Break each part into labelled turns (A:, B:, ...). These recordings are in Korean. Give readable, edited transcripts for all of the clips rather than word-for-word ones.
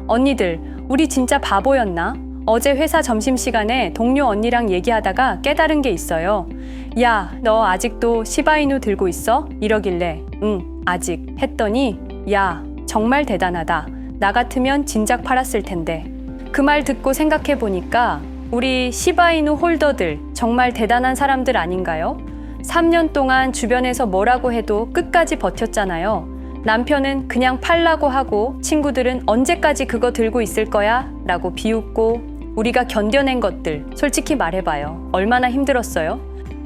A: 언니들, 우리 진짜 바보였나? 어제 회사 점심시간에 동료 언니랑 얘기하다가 깨달은 게 있어요. 야, 너 아직도 시바이누 들고 있어? 이러길래 응, 아직 했더니 야, 정말 대단하다. 나 같으면 진작 팔았을 텐데. 그 말 듣고 생각해보니까 우리 시바이누 홀더들 정말 대단한 사람들 아닌가요? 3년 동안 주변에서 뭐라고 해도 끝까지 버텼잖아요. 남편은 그냥 팔라고 하고 친구들은 언제까지 그거 들고 있을 거야? 라고 비웃고 우리가 견뎌낸 것들 솔직히 말해봐요. 얼마나 힘들었어요?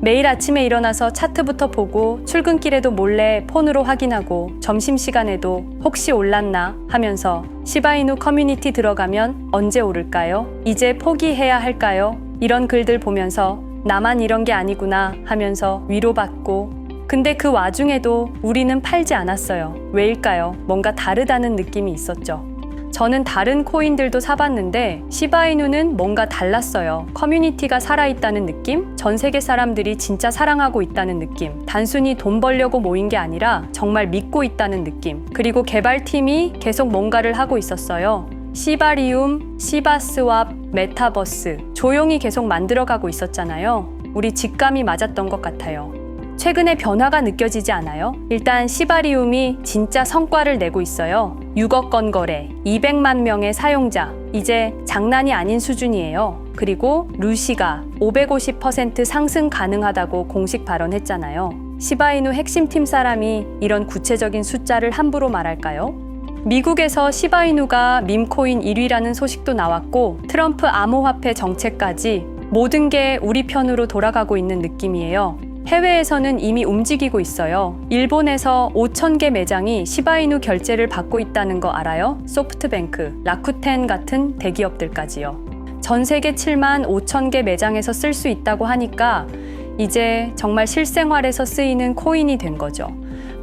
A: 매일 아침에 일어나서 차트부터 보고 출근길에도 몰래 폰으로 확인하고 점심시간에도 혹시 올랐나 하면서 시바이누 커뮤니티 들어가면 언제 오를까요? 이제 포기해야 할까요? 이런 글들 보면서 나만 이런 게 아니구나 하면서 위로받고 근데 그 와중에도 우리는 팔지 않았어요. 왜일까요? 뭔가 다르다는 느낌이 있었죠. 저는 다른 코인들도 사봤는데 시바이누는 뭔가 달랐어요. 커뮤니티가 살아있다는 느낌? 전 세계 사람들이 진짜 사랑하고 있다는 느낌. 단순히 돈 벌려고 모인 게 아니라 정말 믿고 있다는 느낌. 그리고 개발팀이 계속 뭔가를 하고 있었어요. 시바리움, 시바스왑, 메타버스 조용히 계속 만들어가고 있었잖아요. 우리 직감이 맞았던 것 같아요. 최근에 변화가 느껴지지 않아요? 일단 시바리움이 진짜 성과를 내고 있어요. 6억 건 거래, 200만 명의 사용자, 이제 장난이 아닌 수준이에요. 그리고 루시가 550% 상승 가능하다고 공식 발언했잖아요. 시바이누 핵심팀 사람이 이런 구체적인 숫자를 함부로 말할까요? 미국에서 시바이누가 밈코인 1위라는 소식도 나왔고 트럼프 암호화폐 정책까지 모든 게 우리 편으로 돌아가고 있는 느낌이에요. 해외에서는 이미 움직이고 있어요. 일본에서 5,000개 매장이 시바이누 결제를 받고 있다는 거 알아요? 소프트뱅크, 라쿠텐 같은 대기업들까지요. 전 세계 7만 5천 개 매장에서 쓸 수 있다고 하니까 이제 정말 실생활에서 쓰이는 코인이 된 거죠.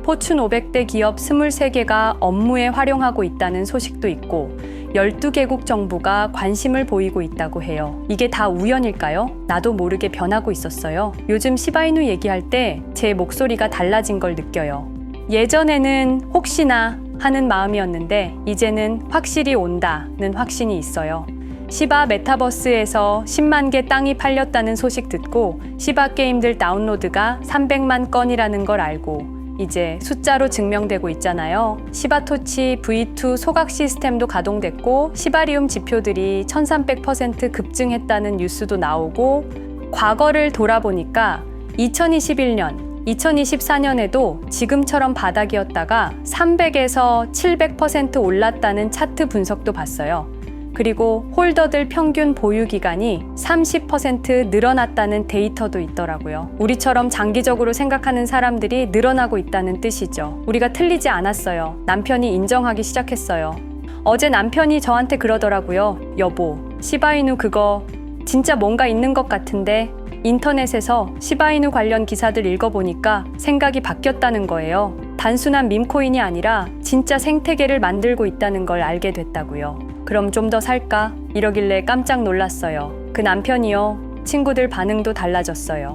A: 포춘 500대 기업 23개가 업무에 활용하고 있다는 소식도 있고 12개국 정부가 관심을 보이고 있다고 해요. 이게 다 우연일까요? 나도 모르게 변하고 있었어요. 요즘 시바이누 얘기할 때 제 목소리가 달라진 걸 느껴요. 예전에는 혹시나 하는 마음이었는데 이제는 확실히 온다는 확신이 있어요. 시바 메타버스에서 10만 개 땅이 팔렸다는 소식 듣고 시바 게임들 다운로드가 300만 건이라는 걸 알고 이제 숫자로 증명되고 있잖아요. 시바토치 V2 소각 시스템도 가동됐고 시바리움 지표들이 1300% 급증했다는 뉴스도 나오고 과거를 돌아보니까 2021년, 2024년에도 지금처럼 바닥이었다가 300에서 700% 올랐다는 차트 분석도 봤어요. 그리고 홀더들 평균 보유 기간이 30% 늘어났다는 데이터도 있더라고요. 우리처럼 장기적으로 생각하는 사람들이 늘어나고 있다는 뜻이죠. 우리가 틀리지 않았어요. 남편이 인정하기 시작했어요. 어제 남편이 저한테 그러더라고요. 여보, 시바이누 그거 진짜 뭔가 있는 것 같은데 인터넷에서 시바이누 관련 기사들 읽어보니까 생각이 바뀌었다는 거예요. 단순한 밈코인이 아니라 진짜 생태계를 만들고 있다는 걸 알게 됐다고요. 그럼 좀 더 살까? 이러길래 깜짝 놀랐어요. 그 남편이요. 친구들 반응도 달라졌어요.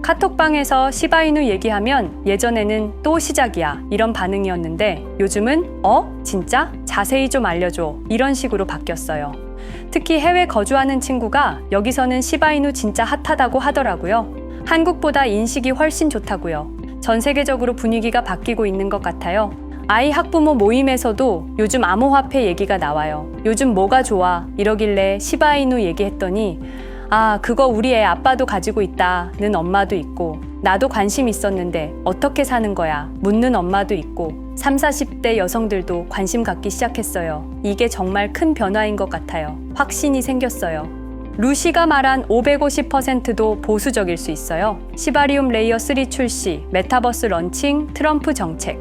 A: 카톡방에서 시바이누 얘기하면 예전에는 또 시작이야 이런 반응이었는데 요즘은 진짜? 자세히 좀 알려줘 이런 식으로 바뀌었어요. 특히 해외 거주하는 친구가 여기서는 시바이누 진짜 핫하다고 하더라고요. 한국보다 인식이 훨씬 좋다고요. 전 세계적으로 분위기가 바뀌고 있는 것 같아요. 아이 학부모 모임에서도 요즘 암호화폐 얘기가 나와요. 요즘 뭐가 좋아? 이러길래 시바이누 얘기했더니 그거 우리 애 아빠도 가지고 있다는 엄마도 있고 나도 관심 있었는데 어떻게 사는 거야? 묻는 엄마도 있고 30, 40대 여성들도 관심 갖기 시작했어요. 이게 정말 큰 변화인 것 같아요. 확신이 생겼어요. 루시가 말한 550%도 보수적일 수 있어요. 시바리움 레이어 3 출시, 메타버스 런칭, 트럼프 정책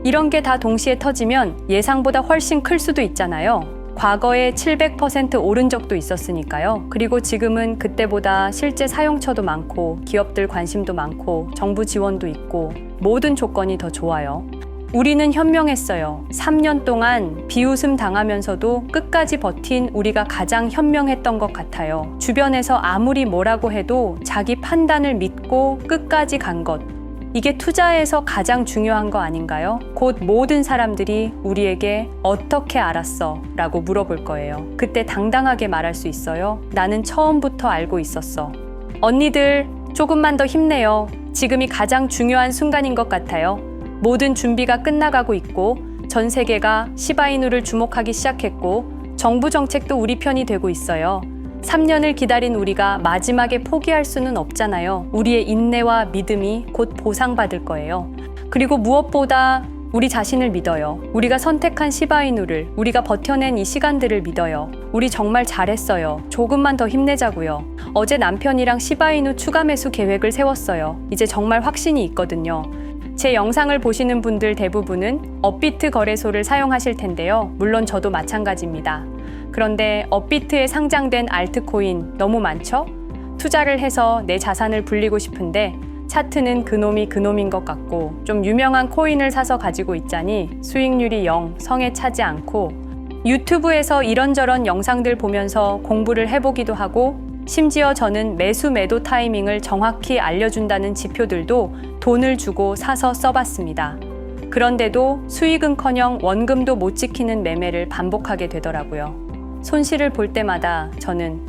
A: 이런 게 다 동시에 터지면 예상보다 훨씬 클 수도 있잖아요. 과거에 700% 오른 적도 있었으니까요. 그리고 지금은 그때보다 실제 사용처도 많고 기업들 관심도 많고 정부 지원도 있고 모든 조건이 더 좋아요. 우리는 현명했어요. 3년 동안 비웃음 당하면서도 끝까지 버틴 우리가 가장 현명했던 것 같아요. 주변에서 아무리 뭐라고 해도 자기 판단을 믿고 끝까지 간 것. 이게 투자에서 가장 중요한 거 아닌가요? 곧 모든 사람들이 우리에게 어떻게 알았어? 라고 물어볼 거예요. 그때 당당하게 말할 수 있어요. 나는 처음부터 알고 있었어. 언니들, 조금만 더 힘내요. 지금이 가장 중요한 순간인 것 같아요. 모든 준비가 끝나가고 있고, 전 세계가 시바이누를 주목하기 시작했고, 정부 정책도 우리 편이 되고 있어요. 3년을 기다린 우리가 마지막에 포기할 수는 없잖아요. 우리의 인내와 믿음이 곧 보상받을 거예요. 그리고 무엇보다 우리 자신을 믿어요. 우리가 선택한 시바이누를, 우리가 버텨낸 이 시간들을 믿어요. 우리 정말 잘했어요. 조금만 더 힘내자고요. 어제 남편이랑 시바이누 추가 매수 계획을 세웠어요. 이제 정말 확신이 있거든요. 제 영상을 보시는 분들 대부분은 업비트 거래소를 사용하실 텐데요. 물론 저도 마찬가지입니다. 그런데 업비트에 상장된 알트코인 너무 많죠? 투자를 해서 내 자산을 불리고 싶은데 차트는 그놈이 그놈인 것 같고 좀 유명한 코인을 사서 가지고 있자니 수익률이 0, 성에 차지 않고 유튜브에서 이런저런 영상들 보면서 공부를 해보기도 하고 심지어 저는 매수 매도 타이밍을 정확히 알려준다는 지표들도 돈을 주고 사서 써봤습니다. 그런데도 수익은커녕 원금도 못 지키는 매매를 반복하게 되더라고요. 손실을 볼 때마다 저는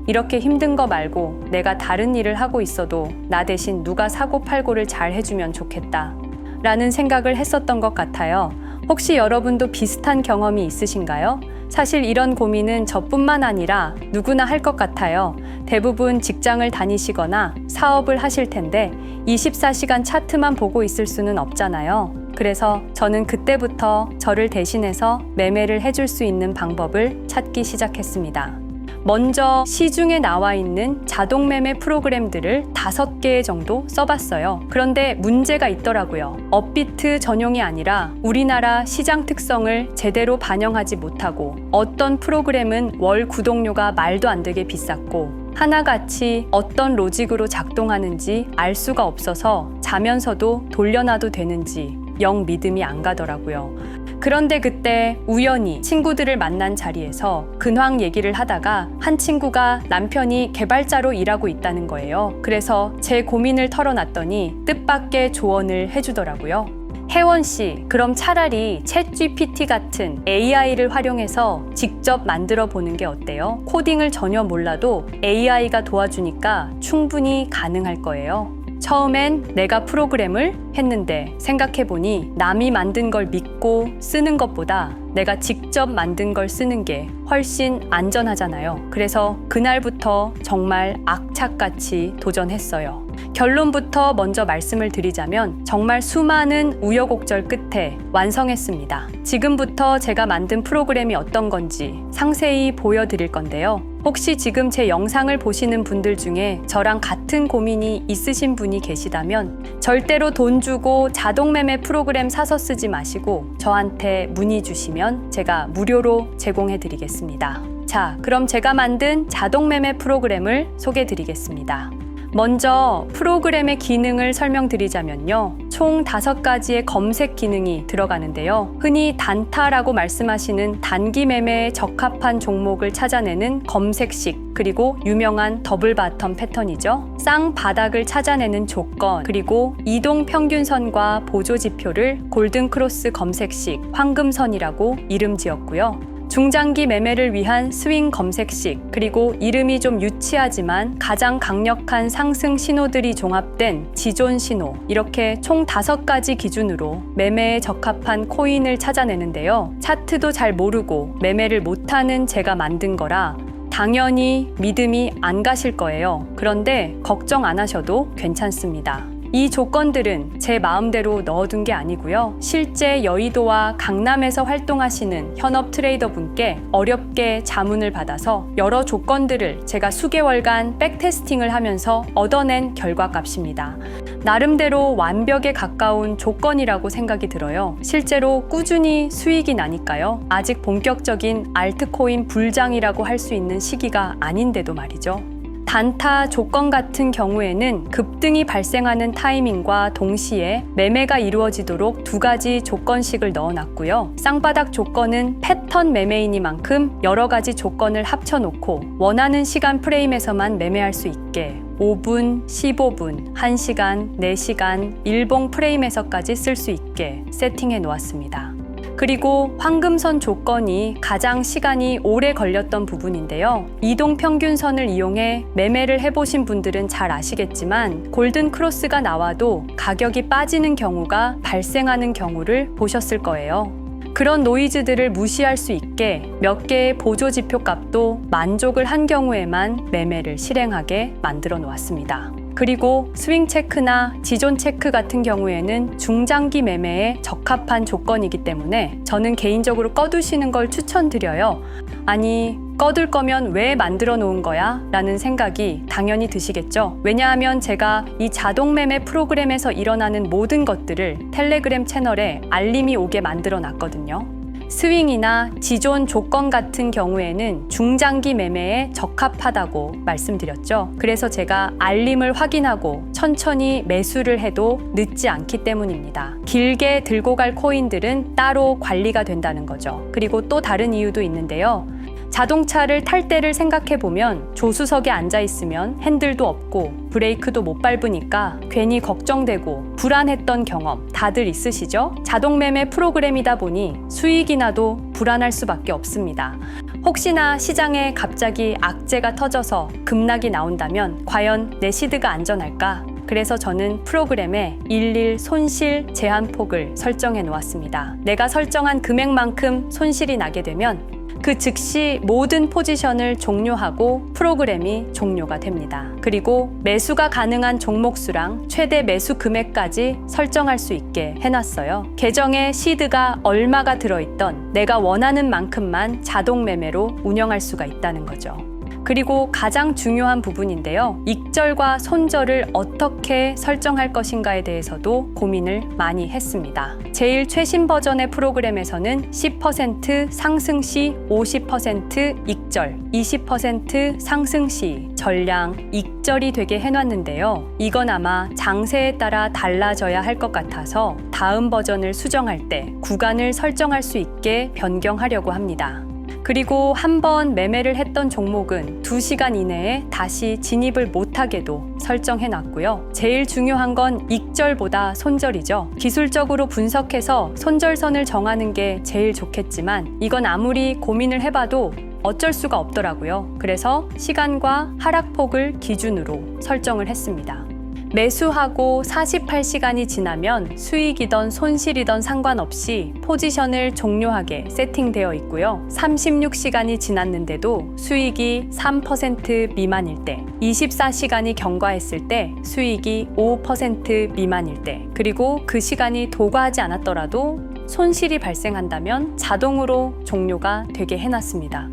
A: 이렇게 힘든 거 말고 내가 다른 일을 하고 있어도 나 대신 누가 사고 팔고를 잘 해주면 좋겠다 라는 생각을 했었던 것 같아요. 혹시 여러분도 비슷한 경험이 있으신가요? 사실 이런 고민은 저뿐만 아니라 누구나 할 것 같아요. 대부분 직장을 다니시거나 사업을 하실 텐데 24시간 차트만 보고 있을 수는 없잖아요. 그래서 저는 그때부터 저를 대신해서 매매를 해줄 수 있는 방법을 찾기 시작했습니다. 먼저 시중에 나와 있는 자동 매매 프로그램들을 5개 정도 써봤어요. 그런데 문제가 있더라고요. 업비트 전용이 아니라 우리나라 시장 특성을 제대로 반영하지 못하고 어떤 프로그램은 월 구독료가 말도 안 되게 비쌌고 하나같이 어떤 로직으로 작동하는지 알 수가 없어서 자면서도 돌려놔도 되는지 영 믿음이 안 가더라고요. 그런데 그때 우연히 친구들을 만난 자리에서 근황 얘기를 하다가 한 친구가 남편이 개발자로 일하고 있다는 거예요. 그래서 제 고민을 털어놨더니 뜻밖의 조언을 해주더라고요. 혜원 씨, 그럼 차라리 챗GPT 같은 AI를 활용해서 직접 만들어 보는 게 어때요? 코딩을 전혀 몰라도 AI가 도와주니까 충분히 가능할 거예요. 처음엔 내가 프로그램을 했는데 생각해보니 남이 만든 걸 믿고 쓰는 것보다 내가 직접 만든 걸 쓰는 게 훨씬 안전하잖아요. 그래서 그날부터 정말 악착같이 도전했어요. 결론부터 먼저 말씀을 드리자면 정말 수많은 우여곡절 끝에 완성했습니다. 지금부터 제가 만든 프로그램이 어떤 건지 상세히 보여드릴 건데요. 혹시 지금 제 영상을 보시는 분들 중에 저랑 같은 고민이 있으신 분이 계시다면 절대로 돈 주고 자동 매매 프로그램 사서 쓰지 마시고 저한테 문의 주시면 제가 무료로 제공해 드리겠습니다. 자, 그럼 제가 만든 자동 매매 프로그램을 소개해 드리겠습니다. 먼저 프로그램의 기능을 설명드리자면요. 총 5가지의 검색 기능이 들어가는데요. 흔히 단타라고 말씀하시는 단기 매매에 적합한 종목을 찾아내는 검색식, 그리고 유명한 더블 바텀 패턴이죠. 쌍바닥을 찾아내는 조건, 그리고 이동 평균선과 보조 지표를 골든 크로스 검색식, 황금선이라고 이름 지었고요. 중장기 매매를 위한 스윙 검색식, 그리고 이름이 좀 유치하지만 가장 강력한 상승 신호들이 종합된 지존 신호, 이렇게 총 5가지 기준으로 매매에 적합한 코인을 찾아내는데요. 차트도 잘 모르고 매매를 못하는 제가 만든 거라 당연히 믿음이 안 가실 거예요. 그런데 걱정 안 하셔도 괜찮습니다. 이 조건들은 제 마음대로 넣어둔 게 아니고요. 실제 여의도와 강남에서 활동하시는 현업 트레이더 분께 어렵게 자문을 받아서 여러 조건들을 제가 수개월간 백테스팅을 하면서 얻어낸 결과값입니다. 나름대로 완벽에 가까운 조건이라고 생각이 들어요. 실제로 꾸준히 수익이 나니까요. 아직 본격적인 알트코인 불장이라고 할 수 있는 시기가 아닌데도 말이죠. 단타 조건 같은 경우에는 급등이 발생하는 타이밍과 동시에 매매가 이루어지도록 2가지 조건식을 넣어놨고요. 쌍바닥 조건은 패턴 매매이니만큼 여러 가지 조건을 합쳐놓고 원하는 시간 프레임에서만 매매할 수 있게, 5분, 15분, 1시간, 4시간, 일봉 프레임에서까지 쓸 수 있게 세팅해 놓았습니다. 그리고 황금선 조건이 가장 시간이 오래 걸렸던 부분인데요. 이동 평균선을 이용해 매매를 해보신 분들은 잘 아시겠지만 골든 크로스가 나와도 가격이 빠지는 경우가 발생하는 경우를 보셨을 거예요. 그런 노이즈들을 무시할 수 있게 몇 개의 보조 지표 값도 만족을 한 경우에만 매매를 실행하게 만들어 놓았습니다. 그리고 스윙 체크나 지존 체크 같은 경우에는 중장기 매매에 적합한 조건이기 때문에 저는 개인적으로 꺼두시는 걸 추천드려요. 아니, 꺼둘 거면 왜 만들어 놓은 거야? 라는 생각이 당연히 드시겠죠. 왜냐하면 제가 이 자동 매매 프로그램에서 일어나는 모든 것들을 텔레그램 채널에 알림이 오게 만들어 놨거든요. 스윙이나 지존 조건 같은 경우에는 중장기 매매에 적합하다고 말씀드렸죠. 그래서 제가 알림을 확인하고 천천히 매수를 해도 늦지 않기 때문입니다. 길게 들고 갈 코인들은 따로 관리가 된다는 거죠. 그리고 또 다른 이유도 있는데요. 자동차를 탈 때를 생각해보면 조수석에 앉아있으면 핸들도 없고 브레이크도 못 밟으니까 괜히 걱정되고 불안했던 경험 다들 있으시죠? 자동 매매 프로그램이다 보니 수익이 나도 불안할 수밖에 없습니다. 혹시나 시장에 갑자기 악재가 터져서 급락이 나온다면 과연 내 시드가 안전할까? 그래서 저는 프로그램에 일일 손실 제한폭을 설정해 놓았습니다. 내가 설정한 금액만큼 손실이 나게 되면 그 즉시 모든 포지션을 종료하고 프로그램이 종료가 됩니다. 그리고 매수가 가능한 종목수랑 최대 매수 금액까지 설정할 수 있게 해놨어요. 계정에 시드가 얼마가 들어있던 내가 원하는 만큼만 자동 매매로 운영할 수가 있다는 거죠. 그리고 가장 중요한 부분인데요. 익절과 손절을 어떻게 설정할 것인가에 대해서도 고민을 많이 했습니다. 제일 최신 버전의 프로그램에서는 10% 상승 시 50% 익절, 20% 상승 시 전량 익절이 되게 해놨는데요. 이건 아마 장세에 따라 달라져야 할 것 같아서 다음 버전을 수정할 때 구간을 설정할 수 있게 변경하려고 합니다. 그리고 한번 매매를 했던 종목은 2시간 이내에 다시 진입을 못하게도 설정해 놨고요. 제일 중요한 건 익절보다 손절이죠. 기술적으로 분석해서 손절선을 정하는 게 제일 좋겠지만 이건 아무리 고민을 해봐도 어쩔 수가 없더라고요. 그래서 시간과 하락폭을 기준으로 설정을 했습니다. 매수하고 48시간이 지나면 수익이던 손실이던 상관없이 포지션을 종료하게 세팅되어 있고요. 36시간이 지났는데도 수익이 3% 미만일 때, 24시간이 경과했을 때 수익이 5% 미만일 때, 그리고 그 시간이 도과하지 않았더라도 손실이 발생한다면 자동으로 종료가 되게 해놨습니다.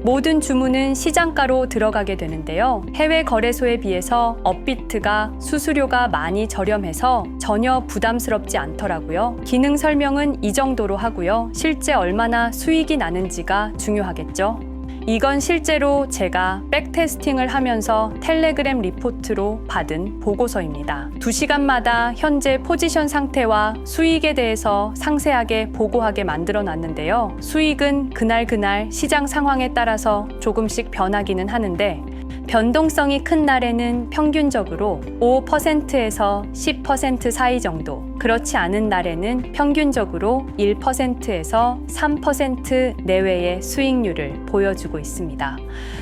A: 모든 주문은 시장가로 들어가게 되는데요. 해외 거래소에 비해서 업비트가 수수료가 많이 저렴해서 전혀 부담스럽지 않더라고요. 기능 설명은 이 정도로 하고요. 실제 얼마나 수익이 나는지가 중요하겠죠. 이건 실제로 제가 백테스팅을 하면서 텔레그램 리포트로 받은 보고서입니다. 2시간마다 현재 포지션 상태와 수익에 대해서 상세하게 보고하게 만들어 놨는데요. 수익은 그날 시장 상황에 따라서 조금씩 변하기는 하는데 변동성이 큰 날에는 평균적으로 5%에서 10% 사이 정도, 그렇지 않은 날에는 평균적으로 1%에서 3% 내외의 수익률을 보여주고 있습니다.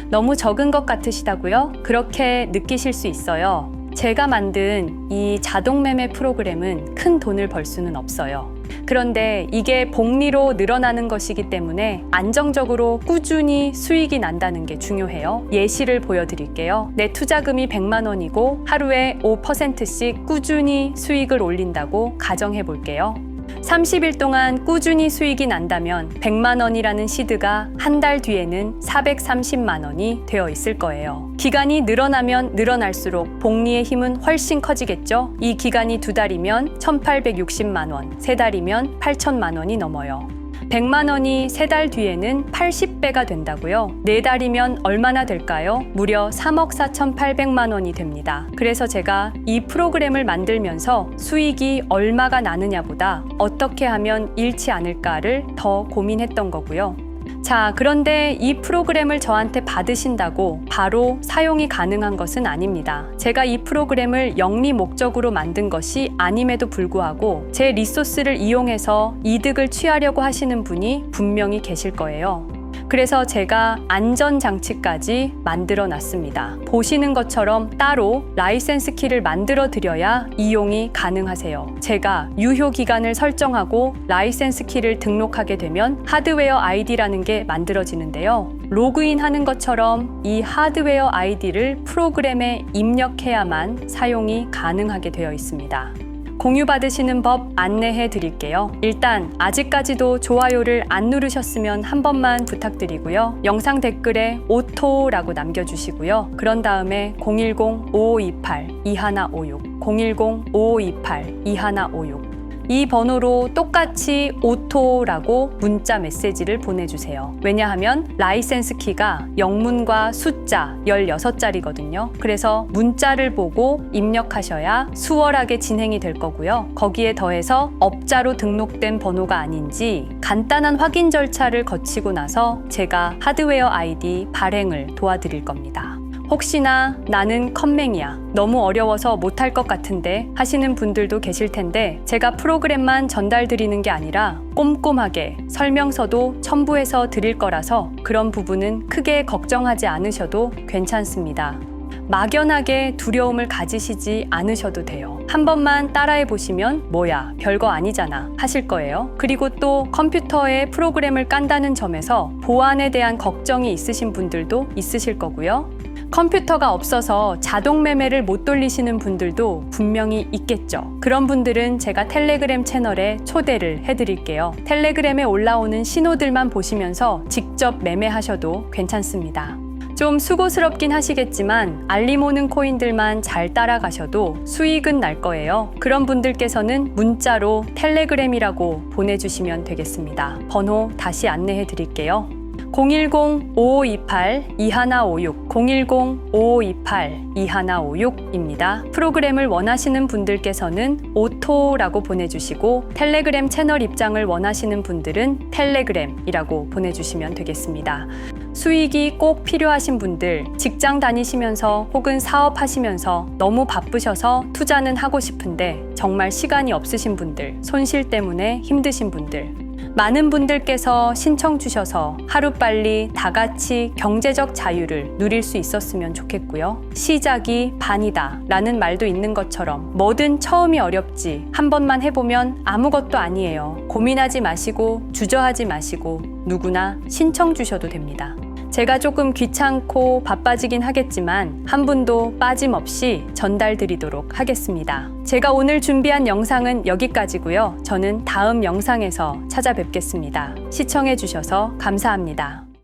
A: 너무 적은 것 같으시다고요? 그렇게 느끼실 수 있어요. 제가 만든 이 자동 매매 프로그램은 큰 돈을 벌 수는 없어요. 그런데 이게 복리로 늘어나는 것이기 때문에 안정적으로 꾸준히 수익이 난다는 게 중요해요. 예시를 보여드릴게요. 내 투자금이 100만 원이고 하루에 5%씩 꾸준히 수익을 올린다고 가정해 볼게요. 30일 동안 꾸준히 수익이 난다면 100만 원이라는 시드가 한 달 뒤에는 430만 원이 되어 있을 거예요. 기간이 늘어나면 늘어날수록 복리의 힘은 훨씬 커지겠죠? 이 기간이 2달이면 1,860만 원, 3달이면 8천만 원이 넘어요. 100만 원이 3달 뒤에는 80배가 된다고요? 4달이면 얼마나 될까요? 무려 3억 4,800만 원이 됩니다. 그래서 제가 이 프로그램을 만들면서 수익이 얼마가 나느냐보다 어떻게 하면 잃지 않을까를 더 고민했던 거고요. 자, 그런데 이 프로그램을 저한테 받으신다고 바로 사용이 가능한 것은 아닙니다. 제가 이 프로그램을 영리 목적으로 만든 것이 아님에도 불구하고 제 리소스를 이용해서 이득을 취하려고 하시는 분이 분명히 계실 거예요. 그래서 제가 안전장치까지 만들어 놨습니다. 보시는 것처럼 따로 라이센스 키를 만들어 드려야 이용이 가능하세요. 제가 유효 기간을 설정하고 라이센스 키를 등록하게 되면 하드웨어 아이디라는 게 만들어지는데요. 로그인 하는 것처럼 이 하드웨어 아이디를 프로그램에 입력해야만 사용이 가능하게 되어 있습니다. 공유받으시는 법 안내해 드릴게요. 일단 아직까지도 좋아요를 안 누르셨으면 한 번만 부탁드리고요. 영상 댓글에 오토라고 남겨주시고요. 그런 다음에 010-5528-2156 010-5528-2156 이 번호로 똑같이 오토라고 문자 메시지를 보내주세요. 왜냐하면 라이센스 키가 영문과 숫자 16자리거든요. 그래서 문자를 보고 입력하셔야 수월하게 진행이 될 거고요. 거기에 더해서 업자로 등록된 번호가 아닌지 간단한 확인 절차를 거치고 나서 제가 하드웨어 아이디 발행을 도와드릴 겁니다. 혹시나 나는 컴맹이야, 너무 어려워서 못할 것 같은데 하시는 분들도 계실 텐데 제가 프로그램만 전달드리는 게 아니라 꼼꼼하게 설명서도 첨부해서 드릴 거라서 그런 부분은 크게 걱정하지 않으셔도 괜찮습니다. 막연하게 두려움을 가지시지 않으셔도 돼요. 한 번만 따라해 보시면 뭐야, 별거 아니잖아 하실 거예요. 그리고 또 컴퓨터에 프로그램을 깐다는 점에서 보안에 대한 걱정이 있으신 분들도 있으실 거고요. 컴퓨터가 없어서 자동 매매를 못 돌리시는 분들도 분명히 있겠죠. 그런 분들은 제가 텔레그램 채널에 초대를 해드릴게요. 텔레그램에 올라오는 신호들만 보시면서 직접 매매하셔도 괜찮습니다. 좀 수고스럽긴 하시겠지만 알림 오는 코인들만 잘 따라가셔도 수익은 날 거예요. 그런 분들께서는 문자로 텔레그램이라고 보내주시면 되겠습니다. 번호 다시 안내해 드릴게요. 010-5528-2156 010-5528-2156입니다. 프로그램을 원하시는 분들께서는 오토라고 보내주시고 텔레그램 채널 입장을 원하시는 분들은 텔레그램이라고 보내주시면 되겠습니다. 수익이 꼭 필요하신 분들, 직장 다니시면서 혹은 사업하시면서 너무 바쁘셔서 투자는 하고 싶은데 정말 시간이 없으신 분들, 손실 때문에 힘드신 분들, 많은 분들께서 신청 주셔서 하루빨리 다 같이 경제적 자유를 누릴 수 있었으면 좋겠고요. 시작이 반이다 라는 말도 있는 것처럼 뭐든 처음이 어렵지 한 번만 해보면 아무것도 아니에요. 고민하지 마시고 주저하지 마시고 누구나 신청 주셔도 됩니다. 제가 조금 귀찮고 바빠지긴 하겠지만 한 분도 빠짐없이 전달드리도록 하겠습니다. 제가 오늘 준비한 영상은 여기까지고요. 저는 다음 영상에서 찾아뵙겠습니다. 시청해주셔서 감사합니다.